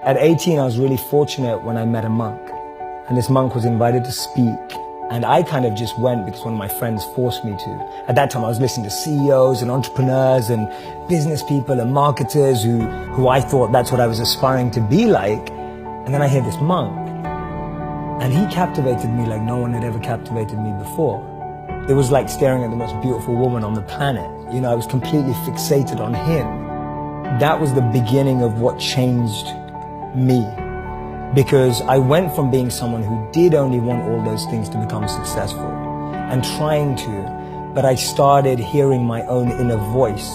At 18, I was really fortunate when I met a monk. And this monk was invited to speak. And I kind of just went because one of my friends forced me to. At that time, I was listening to CEOs and entrepreneurs and business people and marketers who I thought that's what I was aspiring to be like. And then I hear this monk. And he captivated me like no one had ever captivated me before. It was like staring at the most beautiful woman on the planet. You know, I was completely fixated on him. That was the beginning of what changed me. Because I went from being someone who did only want all those things to become successful and trying to, but I started hearing my own inner voice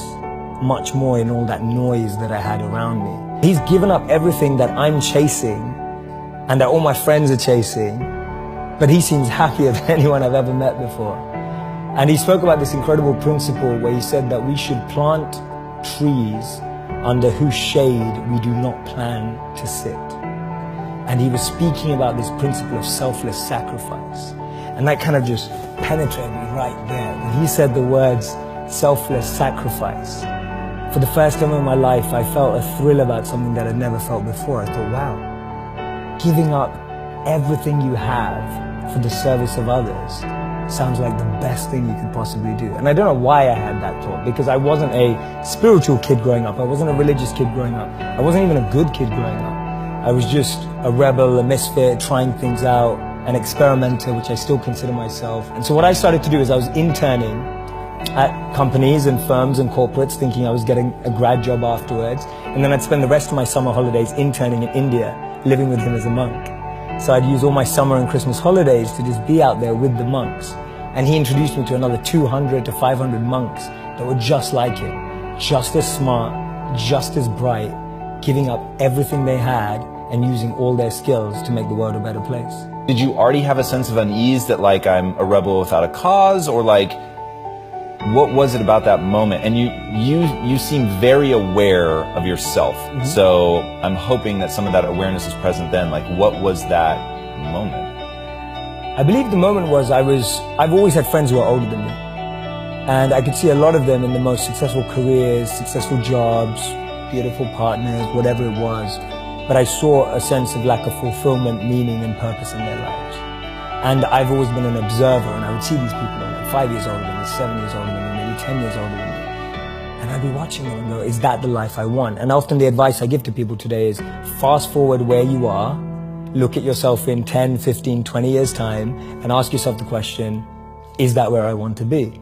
much more in all that noise that I had around me. He's given up everything that I'm chasing and that all my friends are chasing, but he seems happier than anyone I've ever met before. And he spoke about this incredible principle where he said that we should plant trees under whose shade we do not plan to sit. And he was speaking about this principle of selfless sacrifice. And that kind of just penetrated me right there. When he said the words selfless sacrifice, for the first time in my life, I felt a thrill about something that I'd never felt before. I thought, wow, giving up everything you have for the service of others sounds like the best thing you could possibly do. And I don't know why I had that thought, because I wasn't a spiritual kid growing up. I wasn't a religious kid growing up. I wasn't even a good kid growing up. I was just a rebel, a misfit, trying things out, an experimenter, which I still consider myself. And so what I started to do is I was interning at companies and firms and corporates, thinking I was getting a grad job afterwards. And then I'd spend the rest of my summer holidays interning in India, living with him as a monk. So I'd use all my summer and Christmas holidays to just be out there with the monks. And he introduced me to another 200 to 500 monks that were just like him, just as smart, just as bright, giving up everything they had and using all their skills to make the world a better place. Did you already have a sense of unease that like I'm a rebel without a cause, or like what was it about that moment? And you seem very aware of yourself. Mm-hmm. So I'm hoping that some of that awareness is present then. Like what was that moment? I believe the moment was I've always had friends who are older than me. And I could see a lot of them in the most successful careers, successful jobs, beautiful partners, whatever it was. But I saw a sense of lack of fulfillment, meaning and purpose in their lives. And I've always been an observer, and I would see these people who are like 5 years older than me, 7 years older than me, maybe 10 years older than me. And I'd be watching them and go, is that the life I want? And often the advice I give to people today is fast forward where you are, look at yourself in 10, 15, 20 years time, and ask yourself the question, is that where I want to be?